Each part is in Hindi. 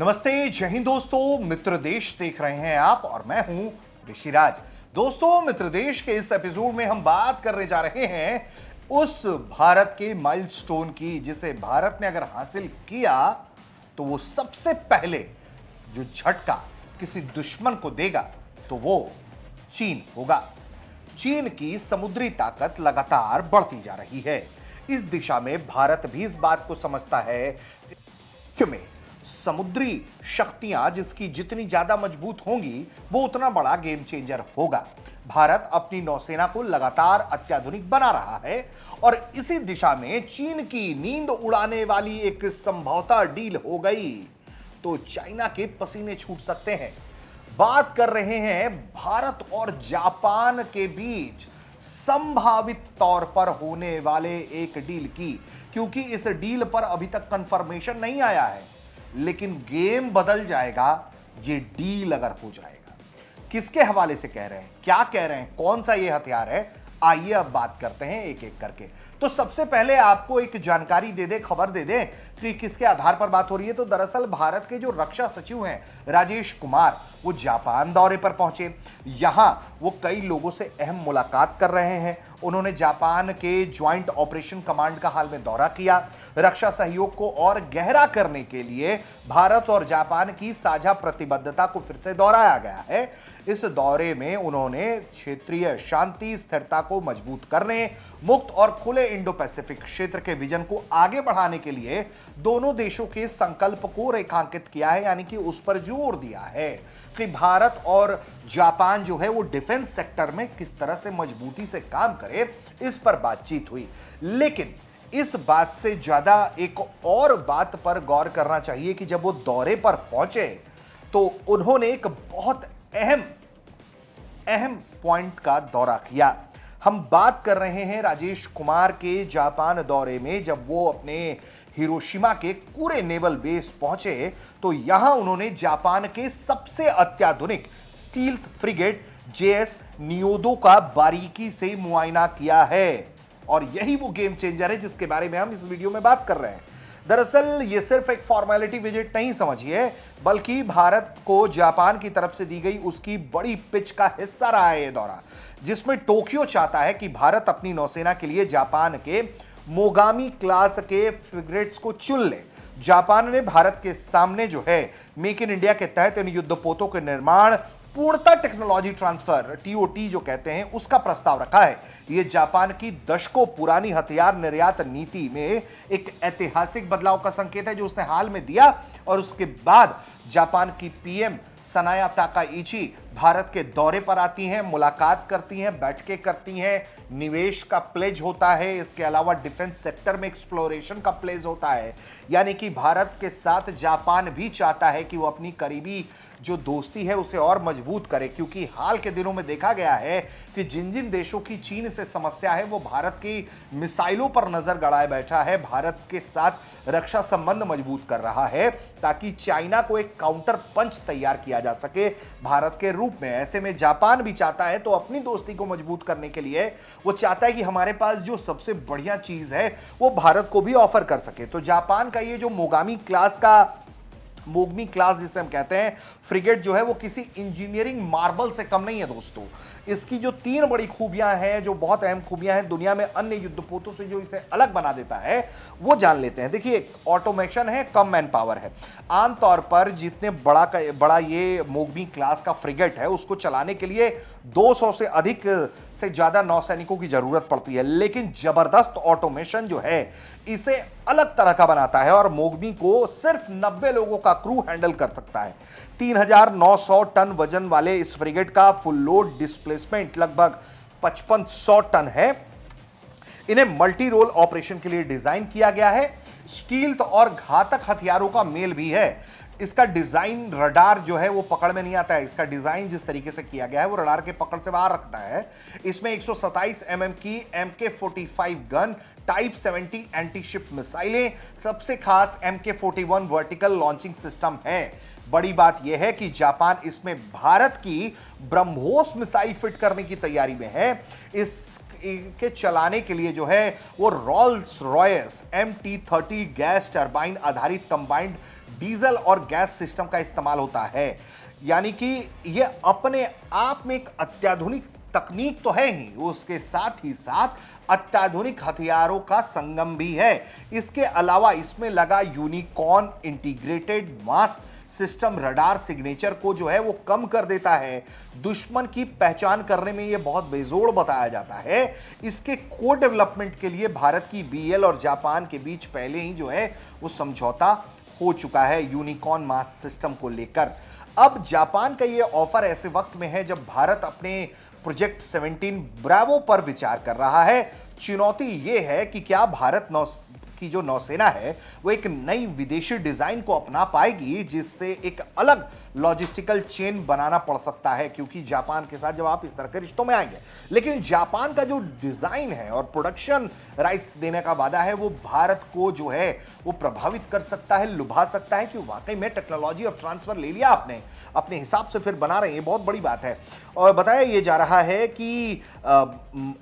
नमस्ते, जय हिंद दोस्तों। मित्र देश देख रहे हैं आप और मैं हूं ऋषिराज। दोस्तों, मित्र देश के इस एपिसोड में हम बात करने जा रहे हैं उस भारत के माइलस्टोन की जिसे भारत ने अगर हासिल किया तो वो सबसे पहले जो झटका किसी दुश्मन को देगा तो वो चीन होगा। चीन की समुद्री ताकत लगातार बढ़ती जा रही है। इस दिशा में भारत भी इस बात को समझता है कि में समुद्री शक्तियां जिसकी जितनी ज्यादा मजबूत होंगी वो उतना बड़ा गेम चेंजर होगा। भारत अपनी नौसेना को लगातार अत्याधुनिक बना रहा है और इसी दिशा में चीन की नींद उड़ाने वाली एक समझौता डील हो गई तो चाइना के पसीने छूट सकते हैं। बात कर रहे हैं भारत और जापान के बीच संभावित तौर पर होने वाले एक डील की, क्योंकि इस डील पर अभी तक कंफर्मेशन नहीं आया है, लेकिन गेम बदल जाएगा ये डील अगर हो जाएगा। किसके हवाले से कह रहे हैं, क्या कह रहे हैं, कौन सा ये हथियार है, आइए अब बात करते हैं एक एक करके। तो सबसे पहले आपको एक जानकारी दे दे, खबर दे दे कि किसके आधार पर बात हो रही है। तो दरअसल भारत के जो रक्षा सचिव हैं राजेश कुमार, वो जापान दौरे पर पहुंचे। यहां वो कई लोगों से अहम मुलाकात कर रहे हैं। उन्होंने जापान के ज्वाइंट ऑपरेशन कमांड का हाल में दौरा किया। रक्षा सहयोग को और गहरा करने के लिए भारत और जापान की साझा प्रतिबद्धता को फिर से दोहराया गया है। इस दौरे में उन्होंने क्षेत्रीय शांति स्थिरता को मजबूत करने, मुक्त और खुले इंडो पैसिफिक क्षेत्र के विजन को आगे बढ़ाने के लिए दोनों देशों के संकल्प को रेखांकित किया है, यानी कि उस पर जोर दिया है कि भारत और जापान जो है वो डिफेंस सेक्टर में किस तरह से मजबूती से काम करे, इस पर बातचीत हुई। लेकिन इस बात से ज्यादा एक और बात पर गौर करना चाहिए कि जब वो दौरे पर पहुंचे तो उन्होंने एक बहुत अहम पॉइंट का दौरा किया। हम बात कर रहे हैं राजेश कुमार के जापान दौरे में। जब वो अपने हिरोशिमा के पूरे नेवल बेस पहुंचे तो यहां उन्होंने जापान के सबसे अत्याधुनिक स्टील्थ फ्रिगेट जेएस नियोदो का बारीकी से मुआयना किया है और यही वो गेम चेंजर है जिसके बारे में हम इस वीडियो में बात कर रहे हैं। दरअसल ये सिर्फ एक फॉर्मेलिटी विजिट नहीं समझिए, बल्कि भारत को जापान की तरफ से दी गई उसकी बड़ी पिच का हिस्सा रहा है ये दौरा, जिसमें टोक्यो चाहता है कि भारत अपनी नौसेना के लिए जापान के मोगामी क्लास के फ्रिगेट्स को चुन ले। जापान ने भारत के सामने जो है मेक इन इंडिया के तहत इन युद्धपोतों के निर्माण, पूर्णता टेक्नोलॉजी ट्रांसफर टीओटी जो कहते हैं, उसका प्रस्ताव रखा है। यह जापान की दशकों पुरानी हथियार निर्यात नीति में एक ऐतिहासिक बदलाव का संकेत है जो उसने हाल में दिया। और उसके बाद जापान की पीएम सनाया ताकाइची भारत के दौरे पर आती हैं, मुलाकात करती हैं, बैठकें करती हैं, निवेश का प्लेज होता है। इसके अलावा डिफेंस सेक्टर में एक्सप्लोरेशन का प्लेज होता है। यानी कि भारत के साथ जापान भी चाहता है कि वो अपनी करीबी जो दोस्ती है उसे और मजबूत करे, क्योंकि हाल के दिनों में देखा गया है कि जिन जिन देशों की चीन से समस्या है वो भारत की मिसाइलों पर नजर गड़ाए बैठा है, भारत के साथ रक्षा संबंध मजबूत कर रहा है ताकि चाइना को एक काउंटर पंच तैयार किया जा सके भारत के रूप में। ऐसे में जापान भी चाहता है तो अपनी दोस्ती को मजबूत करने के लिए वो चाहता है कि हमारे पास जो सबसे बढ़िया चीज है वो भारत को भी ऑफर कर सके। तो जापान का ये जो मोगमी क्लास जिसे हम कहते हैं फ्रिगेट जो है वो किसी इंजीनियरिंग मार्बल से कम नहीं है दोस्तों। इसकी जो तीन बड़ी खूबियां हैं, जो बहुत अहम खूबियां हैं दुनिया में अन्य युद्धपोतों से जो इसे अलग बना देता है, वो जान लेते हैं। देखिए, ऑटोमेशन है, कम मैन पावर है। आमतौर पर जितने बड़ा ये मोगमी क्लास का फ्रिगेट है उसको चलाने के लिए 200 से अधिक से ज्यादा नौसैनिकों की जरूरत पड़ती है, लेकिन जबरदस्त ऑटोमेशन जो है इसे अलग तरह का बनाता है और मोगमी को सिर्फ 90 लोगों का क्रू हैंडल कर सकता है। 3900 टन वजन वाले इस फ्रिगेट का फुल लोड डिस्प्लेसमेंट लगभग 5500 टन है। इन्हें मल्टी रोल ऑपरेशन के लिए डिजाइन किया गया है। स्टील्थ और घातक हथियारों का मेल भी है। इसका डिजाइन रडार जो है वो पकड़ में नहीं आता है। इसका डिजाइन जिस तरीके से किया गया है वो रडार के पकड़ से बाहर रखता है। इसमें 127 mm की MK45 gun, type 70 anti ship मिसाइलें, सबसे खास MK41 वर्टिकल लॉन्चिंग सिस्टम है। बड़ी बात यह है कि जापान इसमें भारत की ब्रह्मोस मिसाइल फिट करने की तैयारी में है। इस के चलाने के लिए जो है वो Rolls Royce MT30 gas turbine आधारित कंबाइंड डीजल और गैस सिस्टम का इस्तेमाल होता है। यानी कि ये अपने आप में एक अत्याधुनिक तकनीक तो है ही, उसके साथ ही साथ अत्याधुनिक हथियारों का संगम भी है। इसके अलावा इसमें लगा यूनिकॉर्न इंटीग्रेटेड मास्ट सिस्टम रडार सिग्नेचर को जो है वो कम कर देता है। दुश्मन की पहचान करने में ये बहुत बेजोड़ बताया जाता है। इसके को डेवलपमेंट के लिए भारत की बीएल और जापान के बीच पहले ही जो है वो समझौता हो चुका है यूनिकॉर्न मास सिस्टम को लेकर। अब जापान का ये ऑफर ऐसे वक्त में है जब भारत अपने प्रोजेक्ट 17 ब्रावो पर विचार कर रहा है। चुनौती यह है कि क्या भारत की जो नौसेना है वो एक नई विदेशी डिजाइन को अपना पाएगी, जिससे एक अलग लॉजिस्टिकल चेन बनाना पड़ सकता है, क्योंकि जापान के साथ जब आप इस तरह के रिश्तों में आएंगे। लेकिन जापान का जो डिजाइन है और प्रोडक्शन राइट्स देने का वादा है वो भारत को जो है वो प्रभावित कर सकता है, लुभा सकता है कि वाकई में टेक्नोलॉजी और ट्रांसफर ले लिया आपने, अपने हिसाब से फिर बना रहे हैं। ये बहुत बड़ी बात है। और बताया ये जा रहा है कि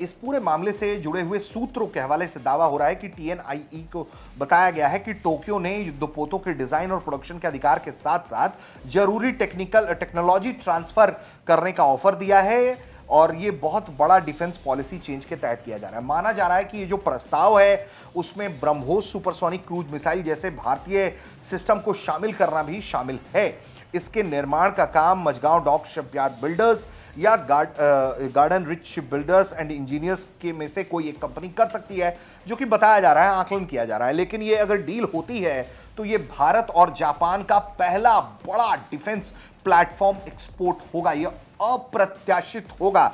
इस पूरे मामले से जुड़े हुए सूत्रों के हवाले से दावा हो रहा है कि TNIE को बताया गया है कि टोक्यो ने युद्धपोतों के डिजाइन और प्रोडक्शन के अधिकार के साथ साथ जरूरी टेक्नोलॉजी ट्रांसफर करने का ऑफर दिया है, और ये बहुत बड़ा डिफेंस पॉलिसी चेंज के तहत किया जा रहा है। माना जा रहा है कि ये जो प्रस्ताव है उसमें ब्रह्मोस सुपरसोनिक क्रूज मिसाइल जैसे भारतीय सिस्टम को शामिल करना भी शामिल है। इसके निर्माण का काम मझगांव डॉक शिपयार्ड बिल्डर्स या garden rich ship builders and engineers के में से कोई एक कंपनी कर सकती है, जो कि बताया जा रहा है, आकलन किया जा रहा है। लेकिन ये अगर डील होती है तो ये भारत और जापान का पहला बड़ा डिफेंस प्लेटफॉर्म एक्सपोर्ट होगा। ये अप्रत्याशित होगा।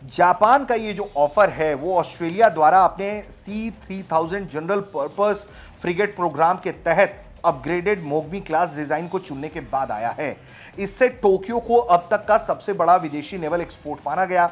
जापान का ये जो ऑफर है वो ऑस्ट्रेलिया द्वारा अपने C-3000 general purpose frigate programme के तहत अपग्रेडेड मोगमी क्लास डिजाइन को चुनने के बाद आया है। इससे टोक्यो को अब तक का सबसे बड़ा विदेशी नेवल एक्सपोर्ट माना गया।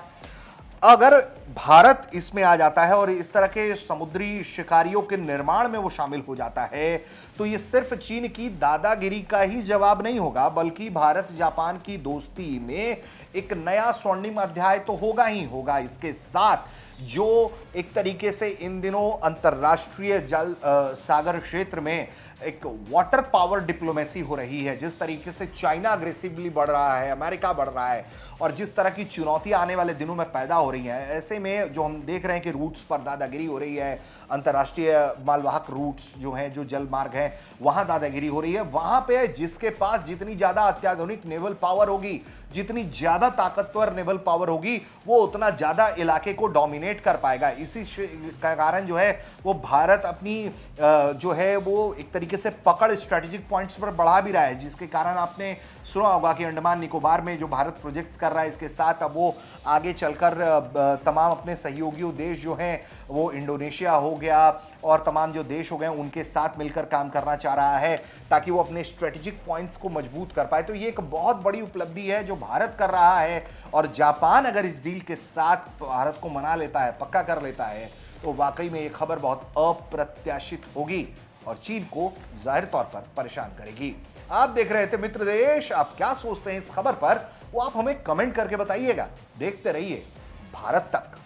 अगर भारत इसमें आ जाता है और इस तरह के समुद्री शिकारियों के निर्माण में वो शामिल हो जाता है, तो ये सिर्फ चीन की दादागिरी का ही जवाब नहीं होगा, बल्कि भारत जापान की दोस्ती में एक नया स्वर्णिम अध्याय तो होगा ही होगा। इसके साथ जो एक तरीके से इन दिनों अंतरराष्ट्रीय जल सागर क्षेत्र में एक वाटर पावर डिप्लोमेसी हो रही है, जिस तरीके से चाइना अग्रेसिवली बढ़ रहा है, अमेरिका बढ़ रहा है, और जिस तरह की चुनौतियां आने वाले दिनों में पैदा हो रही हैं, ऐसे में जो हम देख रहे हैं कि रूट्स पर दादागिरी हो रही है, अंतर्राष्ट्रीय मालवाहक रूट्स जो हैं, जो जल मार्ग हैं, वहां दादागिरी हो रही है। वहां पे जिसके पास जितनी ज्यादा अत्याधुनिक नेवल पावर होगी, जितनी ज्यादा ताकतवर नेवल पावर होगी, वो उतना ज्यादा इलाके को डोमिनेट कर पाएगा। इसी का कारण जो है वो भारत अपनी जो है वो एक तरीके से पकड़ स्ट्रेटेजिक पॉइंट्स पर बढ़ा भी रहा है, जिसके कारण आपने सुना होगा कि अंडमान निकोबार में जो भारत प्रोजेक्ट्स कर रहा है, इसके साथ अब वो आगे चलकर तमाम अपने सहयोगियों देश जो हैं, वो इंडोनेशिया हो गया और तमाम जो देश हो गए उनके साथ मिलकर काम करना चाह रहा है, ताकि वो अपने स्ट्रेटेजिक पॉइंट्स को मजबूत कर पाए। तो ये एक बहुत बड़ी उपलब्धि है जो भारत कर रहा है, और जापान अगर इस डील के साथ भारत को मना लेता है, पक्का कर लेता है, तो वाकई में ये खबर बहुत अप्रत्याशित होगी और चीन को जाहिर तौर पर परेशान करेगी। आप देख रहे थे मित्र देश। आप क्या सोचते हैं इस खबर पर, वो आप हमें कमेंट करके बताइएगा। देखते रहिए भारत तक।